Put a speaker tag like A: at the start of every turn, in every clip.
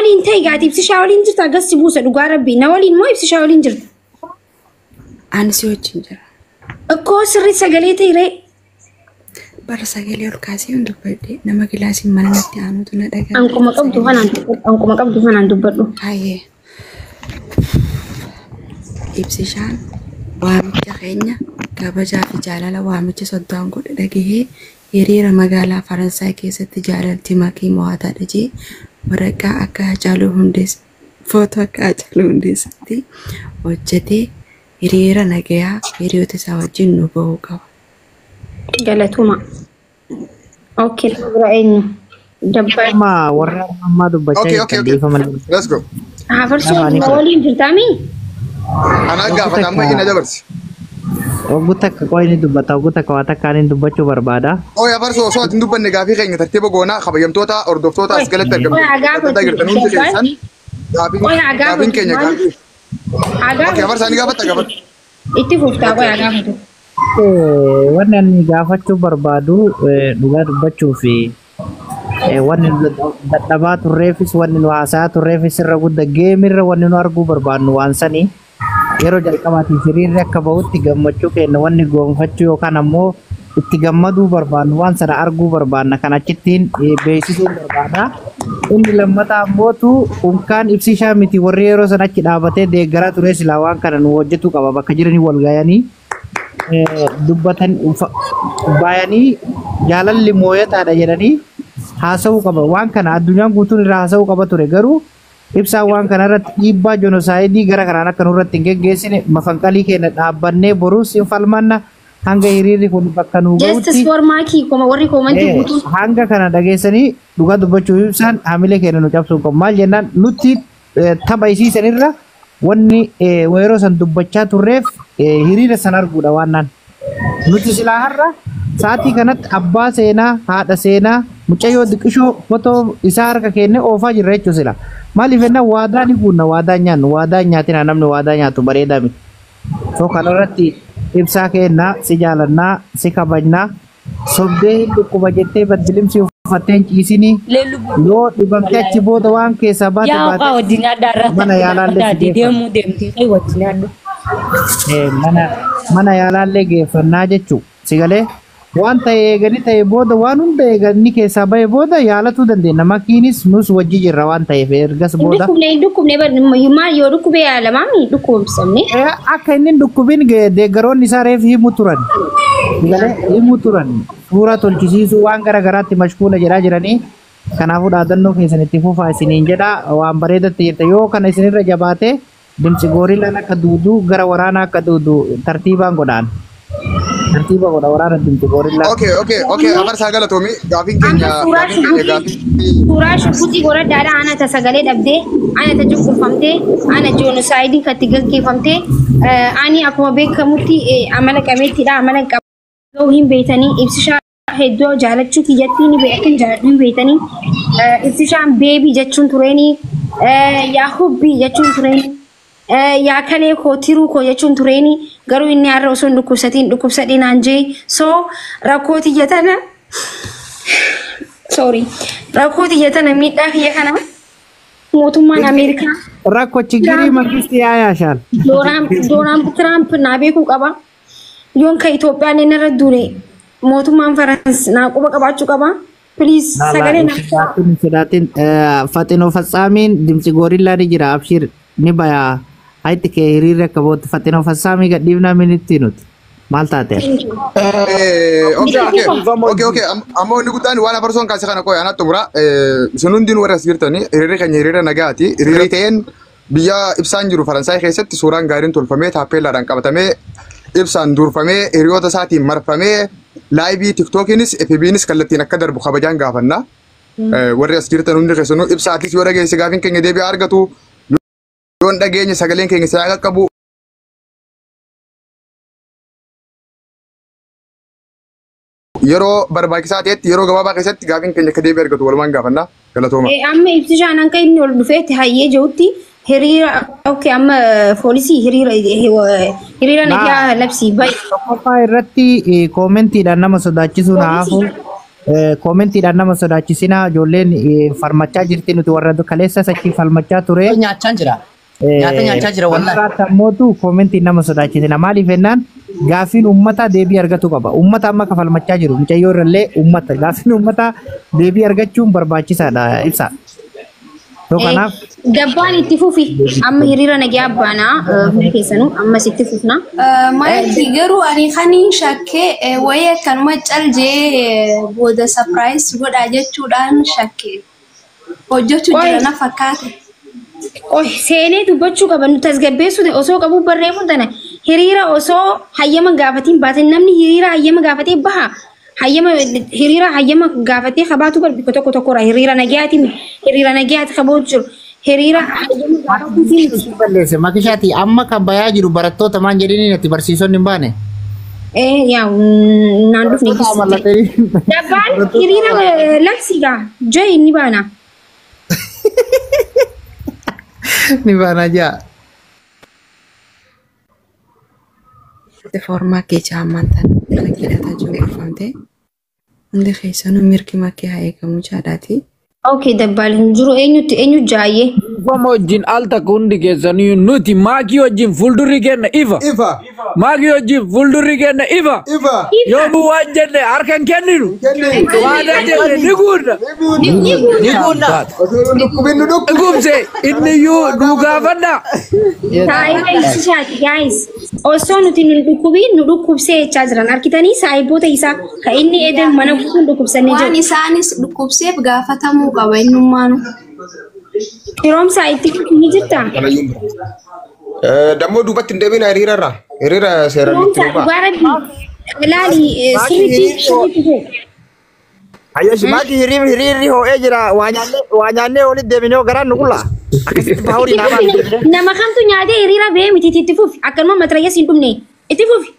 A: ولين تاي قاعد يبسي شاولين جرت أقص بوسة لقارب بينا ولين ما يبسي شاولين جرت
B: أنا سويت جنجر
A: الكوس الرئيس قاليتي ري
B: برا قالي الكاسي وندبدي نما كلاسي ما نتي عنو تنا دقا
A: أنكم قبضوا هنا أنكم قبضوا هنا ندبروا
B: هاي إبسيشان وامجا خينيا كابجا في جالالا وامجا صدام قد دقيه يريرا مقالا فرنسا كيسة جالال تماكي مواتا دجي ورقا أكا جالو هندس فوتو أكا جالو هندس دي وجدي يريرا نقيا يريو تساوى جنو بوقا
A: قالتهما اوكي رأيني دبر
C: ما ورا ما دبشة
D: اوكي let's go
A: عفرسو اولين جرتامي
D: انا قاعد اما هنا دبرس
C: وقتك كوين دبتا وقتك واتك كان دبشة بربادا
D: او يا فرسو صوت ندب النقافي خين ترتيبه قونا خبيم توتا اردوفتوتا اسكلت ترجم قابين كينيا اوكي يا فرسو انا قابت
A: اتفقتا ويا قابتو
C: wannan gaafachuu barbaadu dhugaa dubbachuu fi wanni dadhabaa turreefis wanni nu haasaa turreefis irra gudda geemirra wanni nu arguu barbaadnu waan sanii yeroo jalqabaatiif hiriirri akka bahutti gammachuu kenna wanni goonfachuu yookaan ammoo itti gammaduu barbaadnu waan sana arguu barbaadna kan achittiin beeksisuu barbaada. Inni lammataa ammootu unkaan ibsishaa miti warri yeroo sana achi dhaabatee deeggaraa ture silaa waan kana nu hojjetu qaba bakka jiranii wal gayanii dubbatan bayanii jaalalli mooyataadha jedhanii haasa'uu qaba waan kana addunyaan guutuun irraa haasa'uu qaba ture garuu ibsaa waan kana irratti dhiibbaa jenosaayidii gara kanaan akka nurratti hin geggeessine mafanqalii keenya dhaabbannee boruus hin falmanna hanga hiriirri kun bakka nu ga'utti
A: justice for Maki kuma warri komantii guutuun
C: hanga kana dhageessanii dhugaa dubbachuu ibsaan haamilee keenya nu cabsuu qabu maal jennaan nutti tapha isiisanirra wanni yeroo san dubbachaa turreef hiriira san arguudha waannaan nuti silaa har'a sa'aatii kanatti abbaa seenaa haadha seenaa mucayyoo xiqqishoo fotoo isaa harka keenne oofaa jirra jechuu sila maaliif ennaa waadaa ni guunna waadaa nyaannu waadaa nyaatina namni waadaa nyaatu bareedaa miti soo kanarratti ibsaa kennaa si jaalannaa si kabajnaa sobdee hin dhukkuba jettee baddilimsi uffatteen ciisinii yoo dhibamtee achi booda waan keessaa baate mana yaalaallee geeffannaa jechuu sigalee waan ta'e eeganii ta'e booda waan hunda eeganii keessaa bahee booda yaalatuu dandeenya makiinis nus wajji jirra waan ta'eef ergas booda
A: yoo dhukkubee yaalamaa dhukkubsamne
C: akka inni dhukkubin deeggaroonni isaa reef himu turan suuraa tolchisiisuu waan garagaraatti mashkuula jedhaa jiranii kanaafuu dhaadannoo keessan itti fufaa isiniin jedha waan bareedatti jirta yoo kana isinirra jabaate dimsi goorilaan akka duuduu gara waraanaa akka duuduu tartiibaan godhaan tartiiba godha waraana dimsi goorilaan
D: okay amar sagala tomi gaafin keenya
A: suuraa shukutii goraddaadha ana ta sagalee dhabdee ana ta jukkurfamtee ana jenosaayidii katti gaggeeffamtee ani akkuma beekamutti amala qabeettiidha amala qabuu hin beeytanii ibsishaa hedduu jaalachuu kiyyattii ni beekan jaalachuu hin beeytanii ibsishaan beebii jechuun tureenii yaa hubbii jechuun tureenii yaa kalee koo tiruu koo jechuun tureenii garuu inni har'a osoo hin dhukkubsatiin dhukkubsadhinaan jee soo rakkoo tiyyatana rakkoo miidhaa kiyya kana mootummaan Ameerikaa
C: rakkoo chigirii mangisti yaashaan
A: Doonaald Tiraamp naa beekuu qaba yoon ka Itoophiyaan inni irra dure mootummaan Faransi naa quba qabaachuu qaba please sagalee
C: sedaatin Faxinoo Faxaamiin dimsi goorillaa ni jira abshir ni bayaa hayti kee hiriirri akka bootti Faxinoo Faxaamii gadhiifnaa minitti nuti maal taate
D: okay ammoo inni guddaan waan afarsoon kaase kana koy anatti mura sunundin warra sirtani hiriirri keenya hiriira nagaati hiriirri ta'een biyya ibsaan jiru Faransaay keessatti suuraan gaariin tolfamee taappeellaadhaan qabatamee ibsaan durfamee hiriyoota isaatiin marfamee laayivii tiktookiinis FB'nis kallattiin akka darbu kabajaan gaafanna warri as jirtan hundi keessanuu ibsaatis yoo dhageesse gaafin keenya deebi'aa argatu yoon dhageenya sagaleen keenya isaa qaqqabu yeroo barbaachisaa ta'etti yeroo gabaabaa keessatti gaafin keenya akka deebi'aa argatu walumaan gaafanna galatooma.
A: Amma ibsishaan hanqa inni ol dhufeetti hayyee jirutti hiriira okay amma poolisii hiriira nagaa labsii baay'ee.
C: Qophaa irratti koomentiidhaan nama sodaachisuun haafu komentii dhaan nama sodaachisinaa ijoolleen falmachaa jirti nuti warra kaleessa sachii falmachaa ture.
E: Nyaachaa jira. Nyaata nyaachaa jira wallahi.
C: Mootu komentii nama sodaachisina maaliif jennaan gaafiin ummata deebii argatu qaba. Ummata amma kafalmachaa jiru mucayyoo irrallee ummata gaafiin ummata deebii argachuun barbaachisaadha ibsa. Kanaaf
A: gabbaan itti fufi amma hiriira nagaa abbaanaa hundi keessanuu ammas itti fufna.
F: Maayikii garuu ani kaniin shakkee wayii akkanuma caljee booda surprise godhaa jechuudhaan shakkee hojjechuu jira na fakkaate.
A: Seenee dubbachuu qaba nuti tasgabbeessu osoo qabu barreeffamu tana hiriira osoo hayyama gaafatiin baatan namni hiriira hayyama gaafatee baha. Hiriira hayyama gaafatee qabaatu barbika tokko hiriira nagaati qabuutu jiru. Hiriira hayyama gaafatii
C: balleesse makishaati amma kan bayaa jiru barattoota maan jedhanii natti barsiisonni hin baane.
A: Yaa naan dhufne dabbaan hiriira labsiidha jee inni baana.
C: Ni baana jaa.
B: Formaa kee caamantan kan hidhataa jiru afamte hundi keessanuu mirgi makkee haa eegamu jaadhaati.
A: Okay dabbal hin jiru eenyu jaayyee.
G: Goma wajjin al takka hundi keessanii nuti maakii wajjin fuuldurri kenna ifa. Maakii wajjin fuuldurri kenna ifa. Yoomuu waan jenne harkan kenninu. Waadaa jenne ni guudha. Ni guudha. Dhugumse inni iyyuu nu gaafadha.
A: Saayiba ibsishaati guys. Osoo nuti nu dhukkubiin nu dhukkubsee jechaa jiran arkitanii saayiboota isaa ka inni eeden mana guutuun dhukkubsanii jiru.
F: Waan isaanis dhukkubseef gaafatamuu qaba innummaanu.
A: Firoomsaa itti ni jirta?
H: Dammoo duubatti hin deebiin hiriirarra. Hiriira seeraan itti dhufa.
A: Ilaali sirriitti.
E: Ayyashi maaki hiriirri ho'ee jira waa nyaannee walitti deebinee garaan nu qullaa. Akkasitti bahurii namaa.
A: Nama kamtu nyaatee hiriira ba'ee miti itti fufi akkanuma matarayyaas hin dhumne itti fufi.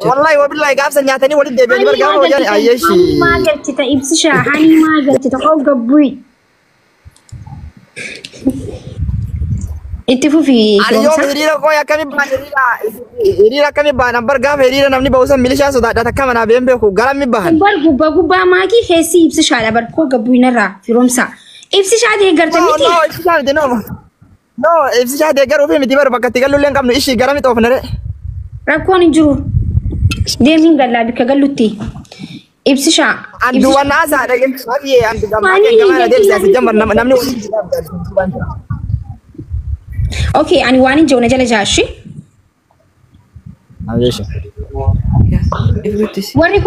E: Wallahi wabillahi gaafsa nyaatanii walitti deebi'anii bargaama hojjani ayyashi.
A: Maa galchita ibsishaa hani maa galchita hoo gabbui. Itti fufi.
E: Aliyyoo hiriira koo hiriira akkamii baanan bargaama hiriira namni ba'uusan milishaa sodaadha takka manaa been beeku garammi bahan.
A: Gubbaa maakii keessi ibsishaadha bar koo gabbui narraa firoomsaa. Ibsishaa deeggarta miti.
E: No, ibsishaa miti no. No, ibsishaa deeggaruu fi miti bar bakka itti gallu illee qabnu ishii garami xoofnere.
A: Rakkoon hin jiru. Deemiin gallaa bikka gallutti. Ibsishaa.
E: Andu waan naasaa dhageen makiyyee andu gammaa deemsisaa si jambar namni waliin.
A: Okay, ani waan hin jeuna jala jaashi. Warri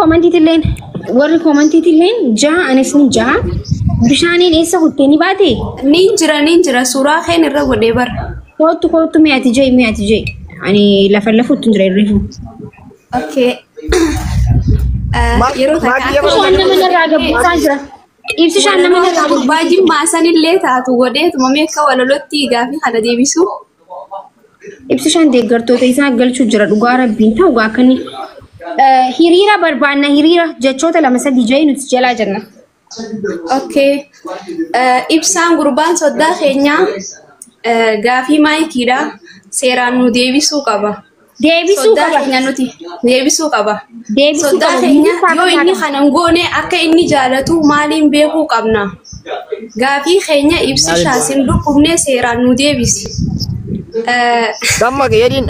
A: komantiitilleen jaha anis ni jaha. Bishaaniin eessa kuttee ni baate?
F: Nin jira suuraa keen irra godhee bara.
A: Kootu mi'aati jee. Ani lafa lafuutu jira irreefu.
F: Okay. Yeroo takka
A: Ibsishaan nama narraa gabbuusaa jira. Ibsishaan nama narraa gabbuusaa.
F: Baajin maasanillee taatu godheetuma meeqa walolotti gaafii kana deebisu.
A: Ibsishaan deeggartoota isaa galchuu jira dhugaa rabbiin ta'u gaakani. Hiriira barbaanna hiriira jechoota lama sadii jee nuti jalaa jirna.
F: Okay. Ibsaan gurbaan soddaa keenyaa gaafii maayikiidha. Seeraan nu deebisuu qaba. Soddaa keenya nuti deebisuu qaba. Soddaa keenya yoo inni kana goone akka inni jaalatu maaliin beekuu qabna. Gaafii keenya ibsishaa sin dhukkubnee seeraan nu deebisi.
E: Damma keeyadiin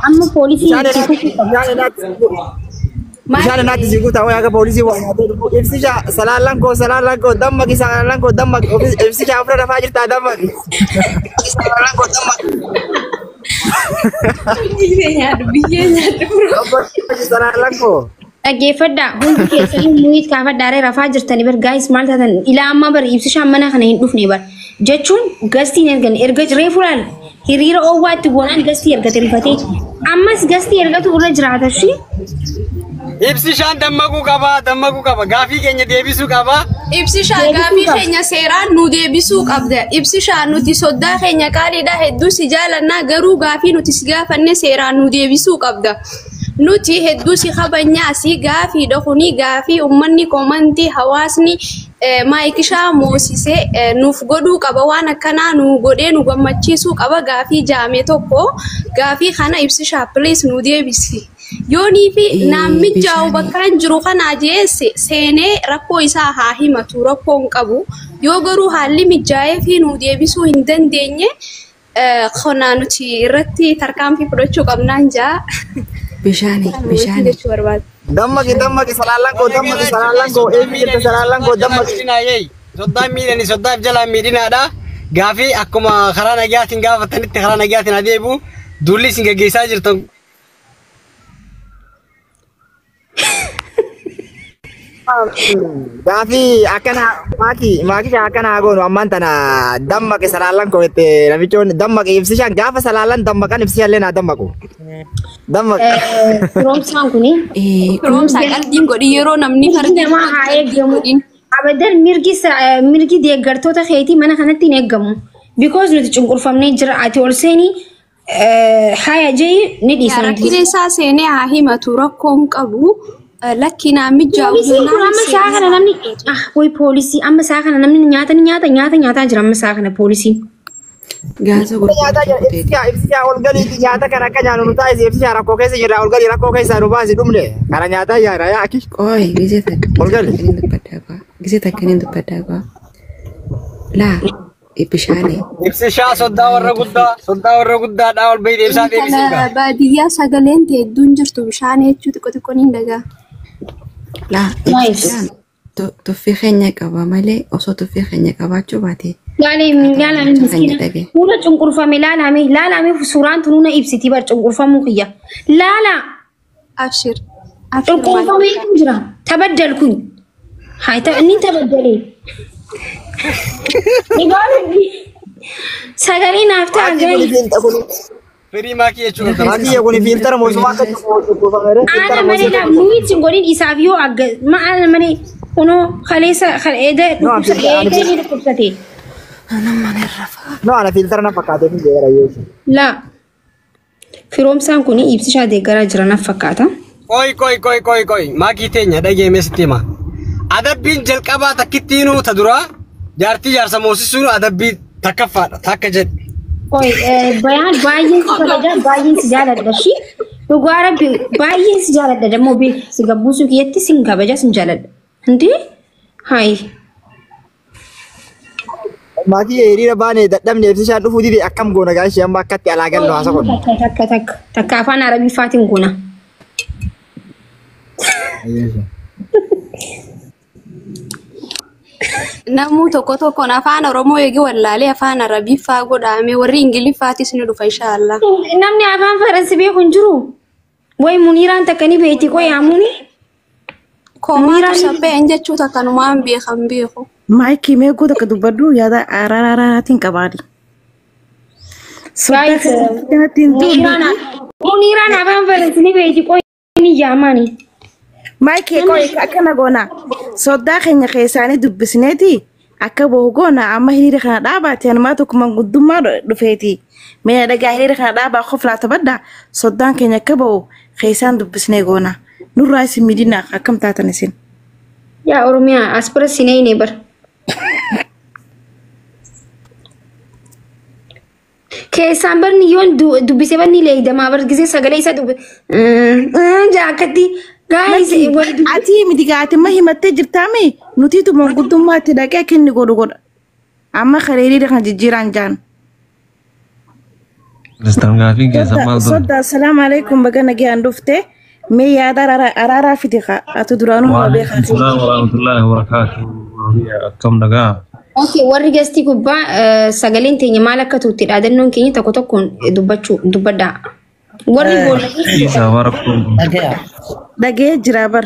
A: amma poolisii
E: Bishaan naatti si guutaa wayaa akka poolisii waa nyaatee ibsishaa salaalaan koo dammaqi salaalaan koo dammaqi ibsishaa ofirra rafaa jirtaa dammaqi. Salaalaan koo
F: biyyee nyaadhu
E: salaalaan koo.
A: Dhaggeeffadhaa hundi keessanii muuyit kaafadhaaree rafaa jirtanii bar gaayis maal taatan ilaa ammaa bar ibsishaan mana kana hin dhufne bar jechuun gastiin erga jiree fulaal hiriira oowwaatti goonaan gastii ergate rifatee ammas gastii ergatu irra jiraata shi.
I: Ibsishaan dammaquu qaba gaafii keenya deebisuu qaba.
F: Ibsishaan gaafii keenya seeraan nu deebisuu qabda. Ibsishaan nuti soddaa keenya qaaliidha hedduu si jaalannaa garuu gaafii nuti si gaafanne seeraan nu deebisuu qabda. Nuti hedduu si kabajnaa si gaafii dhokuni gaafii ummanni komantii hawaasni maayikishaa moosisee nuuf godhuu qaba waan akkanaa nu godhee nu gammachiisuu qaba gaafii jaamee tokko gaafii kana ibsishaa please nu deebisi. Yoonii fi namichaa'u bakka hin jiru kanaa jeesse seenee rakkoo isaa haa himatu rakkoo hin qabu yoo garuu haalli mijaa'ee fi nu deebisuu hin dandeenye qonnaa nuti irratti tarkaanfii fudhachuu qabnaan jaa.
B: Bishaani.
E: Dammaqi salaalanko eebii salaalanko dammaqi.
I: Soddaan miidhani soddaaf jalaa miidhinaadha. Gaafii akkuma karaa nagaatiin gaafatanitti karaa nagaatiin adeemu duulli isin gaggeessaa jirtan.
E: Gaafii akkana maakisha akkana goonu ammaan tana dammaqi salaalanko itti namichoonni dammaqi ibsishaan gaafa salaalan dammaqan ibsishallee naa dammaqu.
A: Firoomsaan kuni
F: Firoomsaa qalbiin godhi yeroo namni
A: mirgi namaa haa eeggamu. Abadan mirgi deeggartoota keetii mana kanatti hin eeggamu. Because nuti cunqurfamnee jira ati ol seenii haya jee ni dhiisan.
F: Rakkina isaa seenee haa himatu rakkoo hin qabu. Lakkinaa mijaa'u
A: amma saa kana namni way poolisii amma saa kana namni nyaataa jira amma saa kana poolisiin.
B: Gaasa
E: ibsishaa ol galiiti nyaata kan akka nyaannu nu taa'ise ibsishaa rakkoo keessa jirra ol galii rakkoo keessaa nu baasi dhumne kana nyaataa yaada yaa aki.
B: Qoy gisee takkaniin dubbaddaa qaba. Laa bishaani.
I: Ibsishaa soddaa warra guddaadhaa ol bahii deebisaa deebisiidha.
F: Baadiyyaa sagaleen ta'e hedduun jirtu bishaan jechuu xiqqoo ni dhagaa.
B: Laa ibsishaan tuffii keenya qaba malee osoo tuffii keenya qabaachuu baate.
A: Laalame miskiina. Fuula cunqurfame laalame suuraan tunuuna ibsiti bar cunqurfamuu kiyya. Laala.
F: Abshir.
A: Cunqurfame jira. Tabaddal kun. Haa inni tabaddalee. Sagalee naaf ta'a gaarii.
I: Firii maakii jechuudha.
E: Maakii kun filtara mootummaa akka cunqurfame.
A: Ana malee nuyi isin godhin isaaf yoo agga maal malee kunoo kaleessa eeda dhukkubsate.
E: No, ana filtara na fakkaate ni jeera yeesu.
A: La. Firoomsaan kun ibsishaa deeggaraa jira na fakkaata.
I: Koi. Maakii teenya dhageeme sitti hima. Adabbiin jalqabaa takkittiinuu ta duraa jaartii jaarsa moosisuun adabbii takkaffaadha takka jedhe.
A: Koi bayaan baay'een si jaaladha shi. Dhugaa rabbi baay'een si jaaladha dammoo beeku si gabbuusuu kiyyatti sin kabaja sin jaaladha. Hindi? Hayi.
E: Maakii hiriira baanee dadhabne ibsishaan dhufuu dide akkam goona gaashii amma akkatti alaa gallu haasa godhu.
A: Takka afaan arabiffaatiin goona.
F: Namuu tokkoon afaan Oromoo eegi wallaalee afaan Arabiffaa godhaame warri Ingiliffaatis ni dhufa inshaallah.
A: Namni afaan Faransi beeku hin jiru. Way Muniiraan takka ni beekti qoy hamuuni.
F: Koomaatu sabbeen jechuu takkanumaan beekan beeku.
B: Maayikii meequu takka dubbaddu yaada araaraatiin qabaadi.
A: Muniiraan afaan Faransi ni beekti qoy ni yaamani.
B: Maayikii qoy akkana goona. Soddaa keenya keessaanii dubbisneeti akka boohu goona amma hiriira kana dhaabaate anumaa tokko manguddummaa dhufeeti. Mee dhagaa hiriira kana dhaabaa qoflaa tabadda soddaan keenya akka ba'u keessaan dubbisnee goona. Nurraa isin midina akkam taatan isin.
A: Yaa Oromiyaa as bira sinee ne bar. Keessaan barni yoon dubbisee barni leeydamaa bar gisee sagalee isaa jaakatti. Guys,
B: ati midigaati ma himattee jirtaame nuti tu manguddummaatti dhaqee kenni godha. Amma hiriira kan jijjiiraan jaan. Sodda assalamu alaikum baga nagayaan dhufte. Mee yaada araaraa fiti ati duraanuu ma beekaa.
J: Assalamu warahmatullahi wabarakatuh. Akkam nagaa.
A: Okay, warri gastii gubbaa sagaleen teenya maal akka tuutti dhaadannoon keenya tokko tokkoon dubbadhaa. Warri
B: dhagee jira bar.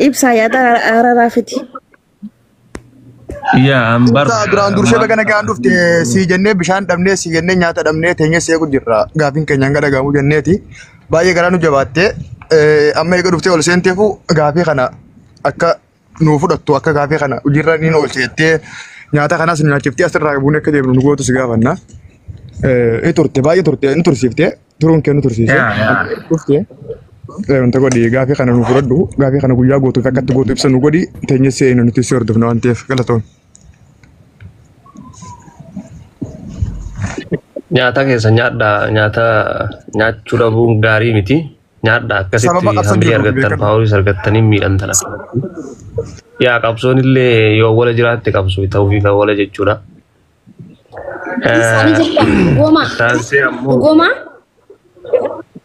B: Ibsaa yaada araaraa fiti.
D: Duraan dursee baga nagaan dhufte si jennee bishaan dhabnee si jennee nyaata dhabnee teenyee seequ jirra. Gaafiin keenya hanga dhagahamu jenneeti. Baay'ee garaa nu jabaattee amma eega dhuftee ol seenteefu gaafii kana akka nuu fudhattu akka gaafii kana hojiirra ni oolche jettee nyaata kanas nu nyaachiftee asirraa buunee akka deemnu nu gootu si gaafanna. Turte baay'ee turte ni tursiiftee turuun kee nu tursiise. Dhuftee Wanta godhi gaafii kana nu fudhadhu gaafii kana guyyaa gootuuf akkatti gootu ibsa nu godhi teenyee seenu nuti si hordofna waan ta'eef galatoon.
J: Nyaata keessa nyaachuu dhabuun gaarii miti. Nyaadha akkasitti hambii argattan paawulis argattanii miidhamtan akkatti. Yaa qabsoon illee yoo wala jiraatte qabsoo ta'uu fi wala jechuudha.
A: Goma.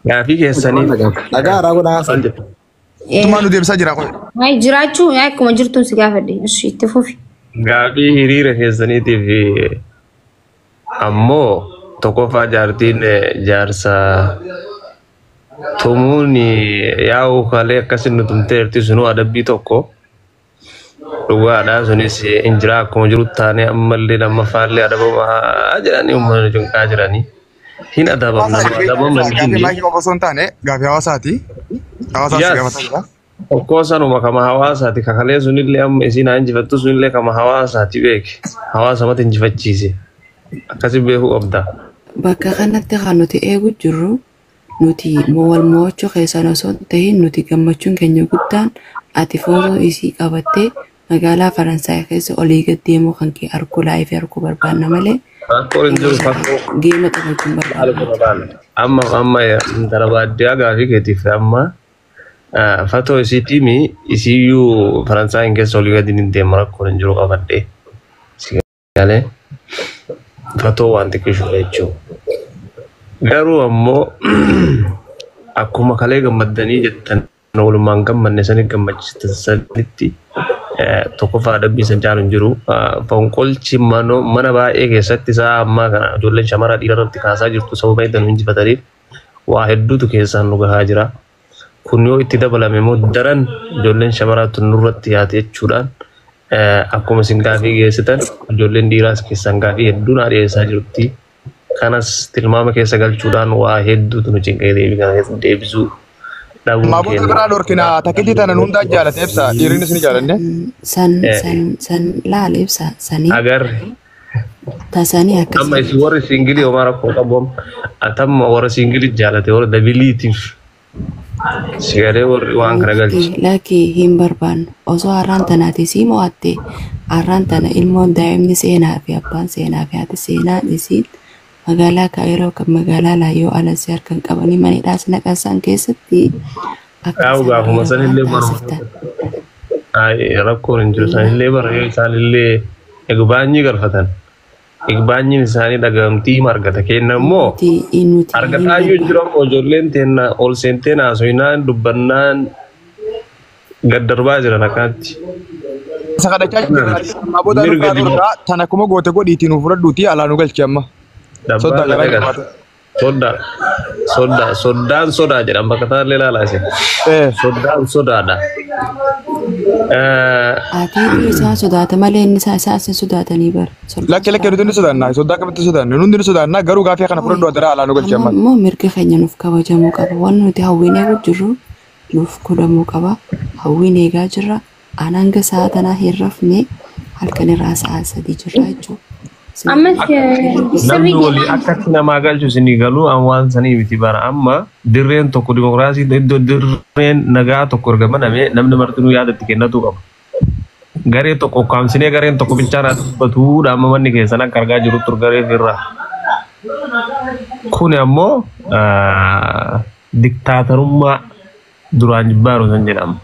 J: Gaafii keessanii
E: dhagaa raagodhaa san.
D: Tumaan nu deebisaa jira qoy.
A: Ay jiraachuu akkuma jirtuun si gaafadhe itti fufi.
J: Gaafii hiriira keessaniitiif ammoo tokkoffaa jaartiin jaarsa tumuun yaa'u kalee akkasin nu tumteerti sunuu adabbii tokko dhugaadhaa sunis injira akkuma jiru taane ammallee lammaffaallee adabamaa jedhanii uummanni junqaa jiranii hin adabamanii
D: maakii qofa osoo hin taane gaafii hawaasaati. Hawaasaatti gaafatamudha.
J: Okkoo sanuma kama hawaasaati kakalee sunillee amma isiin haa injifattu sunillee kama hawaasaati beeke hawaasamatti injifachiise akkasi beekuu qabda.
B: Bakka kanatti kan nuti eegu jirru nuti wal mo'achuu keessan osoo ta'in nuti gammachuun keenya guddaan ati footoo isii qabattee magaalaa Faransaay keessa olii gad deemuu kan kee arguu laayifii arguu barbaanna malee. Geema taphachuun barbaanna.
J: Amma intala baadiyyaa gaafii keetiif amma fatoo isiitiimi isiyyuu Faransaay keessa olii gad hin deemu rakkoo hin jiru qabadhee. Sigalee fatoo waan xiqqishu jechuudha. Garuu ammoo akkuma kalee gammaddanii jettan walumaan gammanne sanii gammachiisanitti tokkoffaa adabbii san caalu hin jiru. Fonqolchi mana baay'ee keessatti isaa ammaa kana ijoolleen shamaraa dhiira irratti kaasaa jirtu sababa iddoo injifataniif waa hedduutu keessaan nu gahaa jira. Kun yoo itti dabalame immoo daran ijoolleen shamaraatu nurratti yaate jechuudhaan akkuma isin gaafii geessitan ijoolleen dhiiraas keessaan gaafii hedduu naa dhiyeessaa jirti. Kanas tilmaama keessa galchuudhaan waa hedduutu nu cinqee deebisuu dhabuun
D: keenya. Maabuun biraa dhorkina takkitii tana hundaa jaalate ibsa dhiirri isin jaalanne.
B: San laal ibsa sanii.
J: Agarre.
B: Tasanii akkasii.
J: Amma isin warri singilii homaa rakkoo qabuun atamma warra singilii jaalate warra dabiliitiif. Sigalee warri waan kana galchi.
B: Lakkii hin barbaannu osoo har'aan tanaati sii mo'atte har'aan tana ilmoon daa'imni seenaa fi abbaan seenaa fi haati seenaa isiin magaalaa Kaayiroo kan magaalaa Laayyoo alasii harkaan qabanii manidhaas naqasan keessatti
J: Aku gaafuma sanillee barbaada. Rakkoon hin jiru sanillee bara yoo isaanillee igbaanyi galfatan. Igbaanyiin isaanii dhagamtii margata kenna immoo argataa yoo jiru ijoolleen teenna ol seenteen haasofnaan dubbannaan gaddarbaa jiran akkanatti.
D: Sakadachaa jira. Aboota irraa tana kuma goote godhiitiin fudhadhuutii alaa nu galchi amma.
J: Soddaan sodaa jedhama bakka taallee ilaalaase. Soddaan sodaadha.
B: Ati isaa sodaata malee inni isaa sin sodaatanii bara.
D: Lakkee nuti ni sodaannaa soddaa qabatti sodaanna nuti ni sodaannaa garuu gaafii kana fudhadhu adara alaa nu galchi amma.
B: Immoo mirga keenya nuuf kabajamuu qaba waan nuti hawwiin eegu jirru nuuf godhamuu qaba hawwiin eegaa jirra aan hanga sa'a tanaa hin rafne halkan irraa sa'a 3 jirra jechuudha.
J: Namni walii akkatti namaa galchu isinii galuu waan sanii miti bara amma dirreen tokko dimokiraasii iddoo dirreen nagaa tokko argamaname namni martinuu yaadatti kennatu qaba. Garee tokko kaamsinee gareen tokko bilchaan dubbatu amma manni keessan akka argaa jiru turgaree firra. Kun ammoo diktaatarummaa duraan jibbaaru san jedhama.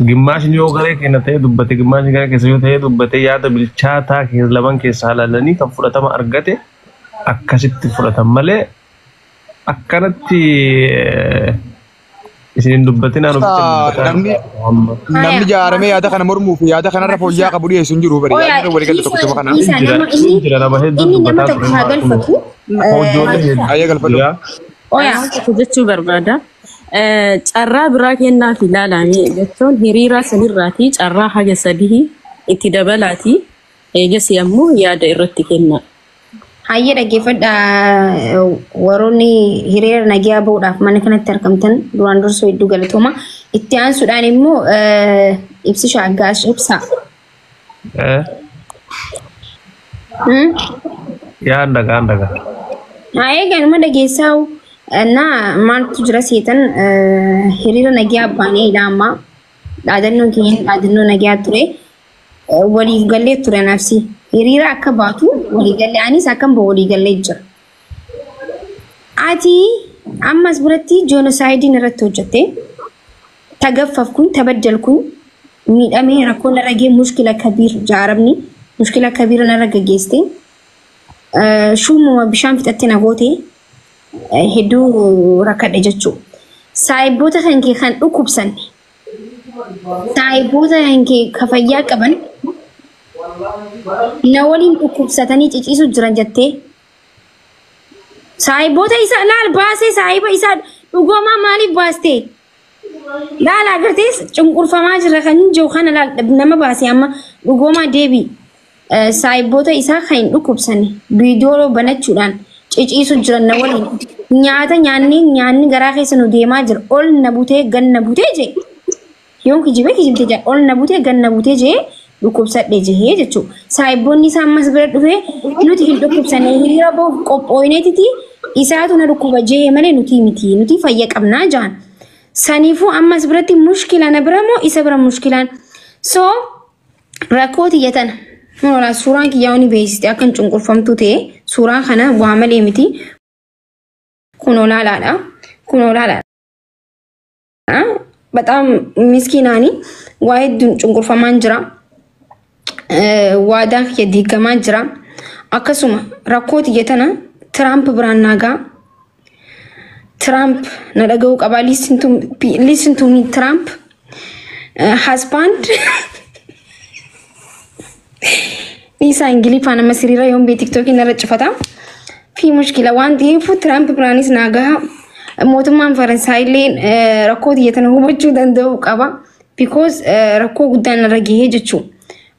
J: Gimmaashni yoo garee kenna ta'ee dubbate gimmaashni garee keessa yoo ta'ee dubbate yaada bilchaataa laman keessa haalalanii kan fudhatama argate akkasitti fudhatan malee akkanatti isin dubbatinaa
D: namni jaaramee yaada kana mormuu fi yaada kanarra fooyya'aa qabu dhiyeessu hin jiru bari yaadni walii galta tokko kana.
J: Jira nama hedduu dubbataa
A: ture.
K: Tokko jechuu barbaada. Carraa biraa kennaaf ilaalame jechuun hiriira sanirraati carraa haga 3 itti dabalaati eegas ammoo yaada irratti kenna.
A: Hayyee dhaggeeffadha warroonni hiriira nagaa bahuudhaaf mana kanatti argamtan duraan dursoo hedduu galatooma itti aansuudhaan immoo ibsi shaaggaas ibsa.
J: Yaa andaga.
A: Haayee ganuma dhageessaa እና ማልቱ ድረስ የተን ሂሪራ ነጊያ ባኔ ዳማ ዳደኖ ኪን ዳደኖ ነጊያ ቱሬ ወሊ ገሌ ቱሬ ነፍሲ ሂሪራ አከባቱ ወሊ ገሌ አኒስ አከም በወሊ ገሌ ጅር አቲ አማስ ብረቲ ጆኖሳይድ ነረቶ ጀቴ ተገፈፍኩኝ ተበደልኩኝ ሚዳሜ ረኮ ነረጌ ሙሽኪላ ከቢር ጃረብኒ ሙሽኪላ ከቢር ነረገ ጌስቴ ሹሙ ቢሻም ፍጠቴና ጎቴ ሄዱ ረከደ ጀቹ ሳይቦታ ከንኬ ከን ዱኩብሰን ሳይቦታ ከንኬ ከፈያ ቀበን ነወሊን ዱኩብሰተኒ ጭጭሱ ጅረን ጀቴ ሳይቦታ ኢሳ ላል ባሴ ሳይባ ኢሳ ዱጎማ ማሊ ባስቴ ላል አገርቴስ ጭንቁርፈማ ጅረከን ጆኸነ ላል ነመ ባሴ አማ ዱጎማ ዴቢ ሳይቦታ ኢሳ ከን ዱኩብሰኒ ቪዲዮ በነቹዳን ጭጭሱ ጅረን ነወሊን ኛታ ኛኒ ገራ ኬሰኑ ዴማ ጅር ኦል ነቡቴ ገን ነቡቴ ጄ ዮን ኪጂቤ ኪጂምቴ ጃ ኦል ነቡቴ ገን ነቡቴ ጄ ዱኩብሰዴ ጄ ጀቹ ሳይቦኒ ሳማስ ብረ ዱፌ ኑቲ ሂል ዱኩብሰኔ ሂሪራ ቦ ቆጶይኔቲቲ ኢሳቱ ነዱኩበ ጄ መሌ ኑቲ ሚቲ ኑቲ ፈየቀብና ጃን ሰኒፉ አማስ ብረቲ ሙሽኪላ ነብረሞ ኢሰብረ ሙሽኪላን ሶ ረኮት የተን ሞራ ሱራን ኪያውኒ ቤስቲ አከን ጭንቁርፈምቱቴ ሱራ ከነ ዋመሌ ሚቲ ኩኖላላ በጣም ምስኪናኒ ዋይድ ጭንቁርፈማን ጅራ ዋዳ የዲገማን ጅራ አከሱማ ረኮት የተና ትራምፕ ብራናጋ ትራምፕ ነደገው ቀባ ሊስን ቱ ሚ ትራምፕ ሃዝባንድ ኒሳ እንግሊ ፋና መስሪራ ዮም በቲክቶክ ነረጭፈታ في مشكلة وانتي فو ترامب برانيس ناغا موتمان فرنساي لين ركود يتنهو بجو دندو قبا because ركو قدان رجيه جچو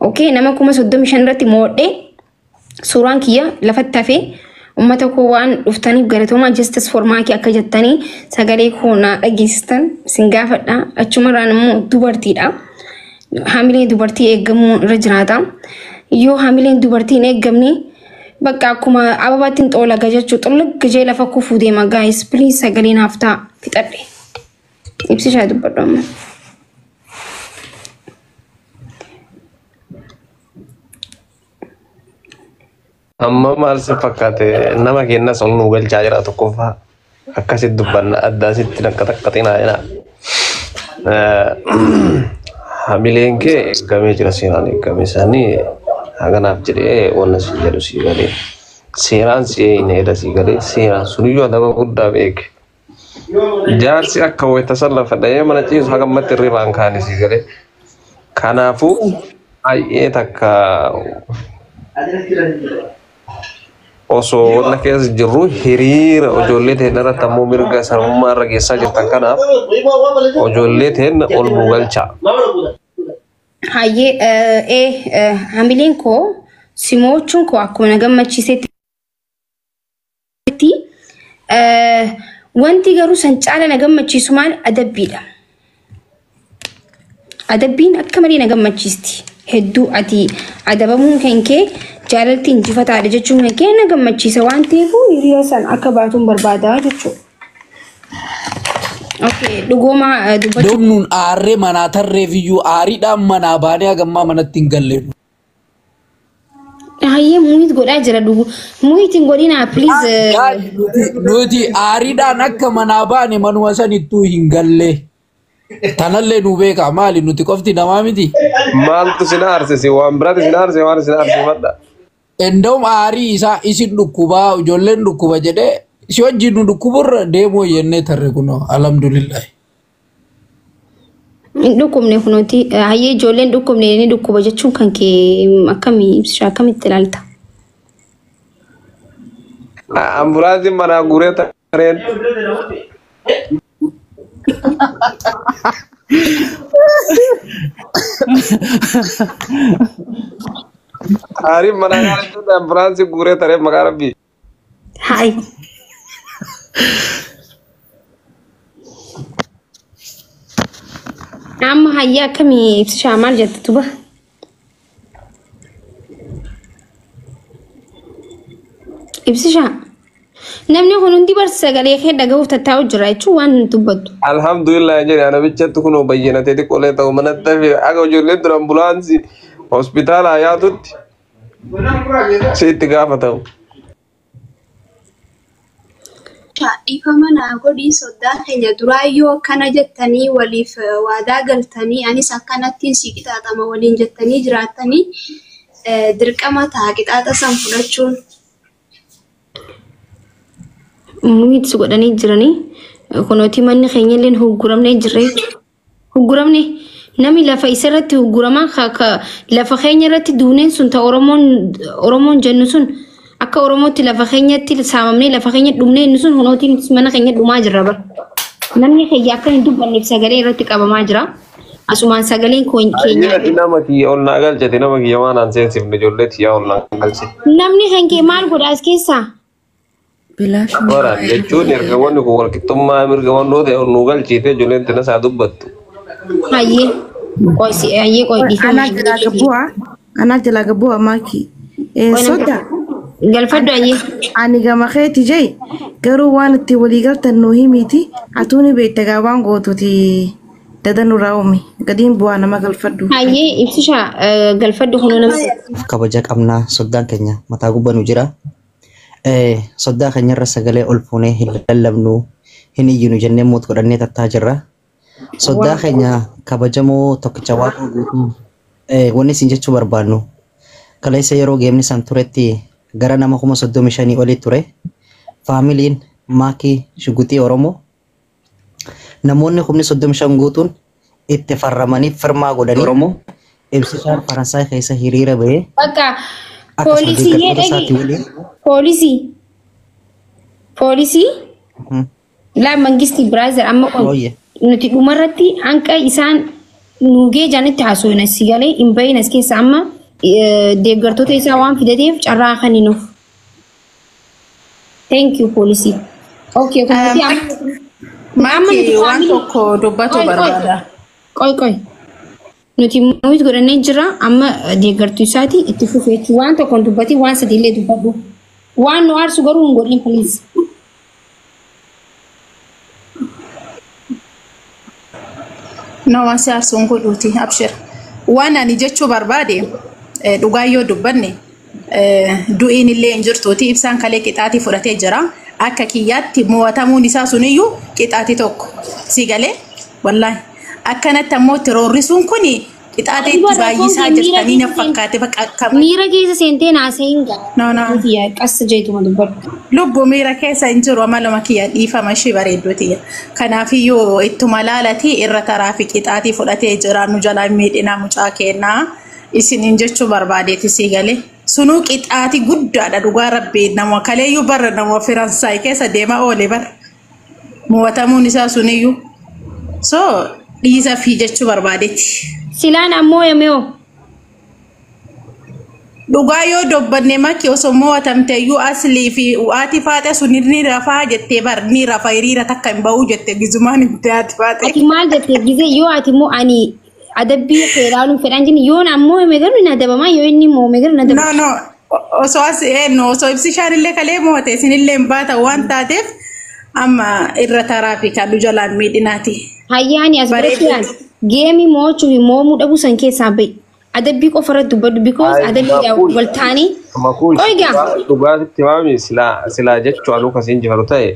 A: اوكي نما كوما سودم شنرتي مودي سوران كيا لفتافي امتكو وان دفتاني غرتوما جستس فورماكي اكجتاني سغالي خونا اگيستان سنغافدا اچمرانمو دوبرتيدا حاملين دوبرتي اگمو رجراتا يو حاملين دوبرتي نه گمني በቃ ኩማ አባባትን ጦላ ገጀቹ ጥልቅ ገጀ ለፈኩ ፉዴ ማ ጋይስ ፕሊዝ ሰገሊን አፍታ ፍጠዴ ኢብሲሻ ዱበዶም
J: amma maal si fakkaate nama kenna sonnu galchaa jira tokkoffa akkasit dubbanna addaasitti naqqaxaqqaxinaa jena hamileen kee eeggamee jira seeraan eeggame isaanii haganaaf jedhee wanna si jedhu si galee seeraan si eeyneedha si galee seeraan suniyyuu adaba guddaa beeke jaarsi akka wayita sallafa dha'ee mana ciisu hagammatti irribaan kaane si galee kanaafuu baay'ee takka osoo wanna keessa jirru hiriira ijoollee ta'e irratti ammoo mirga sarmummaa irra geessaa jirtan kanaaf ijoollee ta'e ol nu galcha.
A: Haye hamileen koo simochuun koo akkuma nagammachiisetti wanti garuu san caala nagammachiisu maal adabbiidha. Adabbiin akka malee nagammachiisti. Hedduu ati adabamuun kenkee jaalalti injifataadha jechuun kenkee nagammachiisa waan ta'eef hiriira san akka baatuun barbaadaa jechuudha. Okay, dhuguma dubbachuu
G: domnuun aarree manaa tarree fiyyuu aariidhaan manaa baanee hagammaa manatti hin galleenu.
A: Hayyee muuyit godhaa jira dhugu muuyit hin godhinaa please.
G: Nuti aariidhaan akka manaa baane manuma sanittuu hin gallee. Tanallee nu beeka maali nuti qofti namaa miti.
J: Maaltu sin aarsisi waan biraati sin aarsise waan sin aarsifadha.
G: Endoom aarii isaa isin dhukkubaa ijoolleen dhukkuba jedhee si wajjin nu dhukkuburra deemoo jennee tarre kunoo alhamdulillah.
A: Dhukkubne kunuuti hayyee ijoolleen dhukkubne ni dhukkuba jechuun kan kee akkamii ibsishaa akkamitti ilaalta?
J: Ambulaansiin manaa guree tareen. Hari mana itu ambulans gure tare makarabi.
A: Hai. Amma hayya kami ibsishaa maal jette tuba? Ibsishaa namni kun hundi sagalee kee dhaga'uuf tattaa'u jira jechuun waan dubbatu.
J: Alhamdulillah jedhe ana bichatti kun bayyinatee xiqqoolee ta'u manatti fi akka ijoollee dura ambulaansii hospitaala yaatutti sitti gaafatamu.
F: Dhiifama naa godhii soddaan keenya duraayyoo akkana jettanii waliif waadaa galtanii anis akkanattiin si qixaaxama waliin jettanii jiraattanii dirqama ta'a qixaaxa san fudhachuun.
A: Muhiitis godhanii jiranii kunooti manni keenya illee hugguramnee jirre hugguramne nami lafa isarratti hugguramaa lafa keenya irratti duuneen sun ta Oromoon jennu sun akka Oromootti lafa keenyatti saamamnee lafa keenya dhumnee inni sun hunootiin mana keenya dhumaa jirra bar namni keenya akka hin dubbanneef sagalee irratti qabamaa jira asumaan sagaleen keenya
J: nama kiyya ol naa galchate nama kiyya waan aan seensifne ijoollee kiyya ol naa galche
A: namni keenya maal godha as keessaa
J: Wara jechuun ergamoonni kun walqixxummaa mirgamoonni ta'e nu galchite ijoolleen tana isaa dubbattu.
A: Hayyee qoy
B: Ana jala gabu'a maaki. Soda.
A: Galfadhu hayyee.
B: Ani gama keeti jee garuu waan itti walii galtan nu himiti atuuni beekta gaawaan gootuti dadanu raawumi gadiin bu'aa nama galfadhu.
A: Hayyee ibsisha galfadhu kun nama.
E: Kabaja qabnaa soddaan keenya mataa gubbanu jira. Sodaa keenya sagalee ol fuunee hin lallabnu hin iyyinu jennee moot godhannee tattaa jirra. Sodaa keenya kabajamoo tokkicha waaqa guutuu wanni isin jechuu barbaannu. Kaleessa yeroo geemni san turetti gara nama 35 olii ture. Faamiliin maakii shuguxii Oromoo namoonni 35 guutuun itti farramanii firmaa godhanii Oromoo ibsishaan Faransaay keessa hiriira bahee.
A: Polisi la mangisti brother amma nuti dhumarratti hanqa isaan nugee janitti haasofna sigalee hin bayin as keessa amma deeggartoota isaa waan fidateef carraa kaninuuf. Thank you polisi. Okay,
K: Maamni waan tokko dubbatu barbaada.
A: Qoy. Nuti nuti godhannee jira amma deeggartuu isaati itti fufeetti waan tokkoon dubbati waan sadiillee dubbadhu waan nu aarsu garuu hin godhin please.
K: No waan si aarsu hin godhuuti abshir. Waan ani jechuu barbaade dhugaa yoo dubbanne du'iin illee hin jirtuuti ibsaan kalee qixaatii fudhatee jira akka kiyyaatti mo'atamuun isaa suniyyuu qixaatii tokko si galee wallaahi. Akkanatti ammoo terroorisuun kuni qixaatii itti baay'isaa jirtanii na fakkaate bakka
A: miira keessa seentee naaseen gaa
K: no
A: qas jeetuma dubbadhu
K: lubbu miira keessa hin jiru amaluma kiyya dhiifama ishee bareedduuti kanaafiyyuu ittuma laalati irra taraa fi qixaatii fudhatee jira nu jalaa miidhina mucaa kennaa isiniin jechuu barbaadeeti sii galee sunuu qixaatii guddaadha dhugaa rabbii nama kaleeyyuu barra nama Faransaay keessa deema oole bar mo'atamuun isaa suniyyuu so dhiisa fi jechuu barbaadetti.
A: Silaan ammoo yemeo.
K: Dhugaa yoo dubbanne makki osoo mo'atamteeyyuu aslii fi waati faate sunirni rafaa jettee bar ni rafa hiriira takka hin ba'uu jette gizumaan hin taate faate.
A: Ati maal jettee gize yoo ati moo ani adabbii feeraaluun fedhan jini yoon ammoo meegaru hin adabamaa yoo inni moo meegaru hin adabamaa.
K: No osoo as osoo ibsishaan illee kalee mo'ate isinillee hin baata waan taateef amma irra taraa fi kan jalaan miidhinaati.
A: Hayyaani as biratti geemi mo'achuu fi mo'amuu dhabuu san keessaa ba'i. Adabbii qofa irratti dubbadhu because adabbii waltaanii.
J: Qoygaa. Dhugaatitti maami silaa jechuu anuu kasiin jifaru ta'e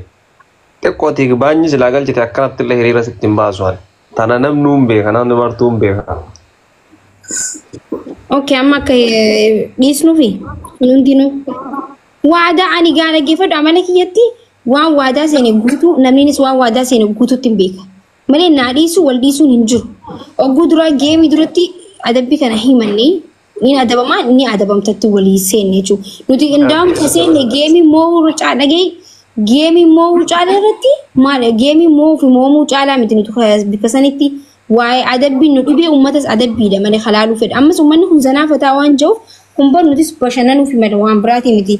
J: xiqqootii baanyi silaa galchite akkanatti illee hiriira sitti hin baasuun. Tana namni hin beeka namni martuu hin beeka.
A: Okay amma akka dhiisnuu fi hundinuu waadaa ani gaa dhaggeeffadhu amala kiyyatti waan waadaa seene guutuu namnis waan waadaa seene guutuutti hin beeka. Malee naa dhiisu wal dhiisuun hin jiru. Ogguu duraa geemii duratti adabbii kana himannee ni adabamaa ni adabamtatti walii seenne jechuudha. Nuti indaam taseenne geemii mo'uu caalaa geemii mo'uu caalaa irratti maal geemii mo'uu fi mo'amuu caalaa miti nuti bika sanitti waa'ee adabbii nu dhibee uummatas adabbiidha malee halaaluu fedha. Ammas uummanni kun zanaafataa waan jiruuf kun bar nutis bashannanuu fi malee waan biraatii miti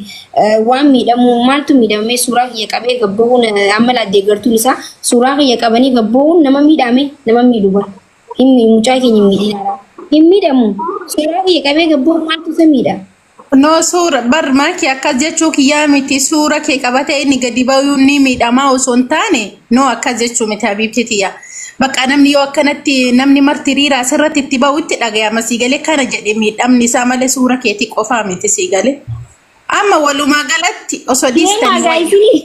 A: waan miidhamu maaltu miidhamee suuraa kiyya qabee gabbaa'uun amma deeggartuun isaa suuraa kiyya qabanii gabbaa'uun nama miidhame nama miidhu bara. Himmi mucaa keenya miidhinaadha. Hin miidhamu suuraa kiyya qabee gabbaa'uun maaltu isa miidha.
L: No suura bar maaki akkas jechuu kiyyaa miti suura kee qabatee inni gadi ba'uu ni miidhamaa osoo hin taane no akkas jechuu miti habiibtitiyya. Bakka namni yoo akkanatti namni marti riiraa asirratti itti ba'u itti dhaga'ama siigalee kana jedhe miidhamni isaa malee suura keetii qofaa miti siigalee. Amma walumaa galatti osoo dhiistanii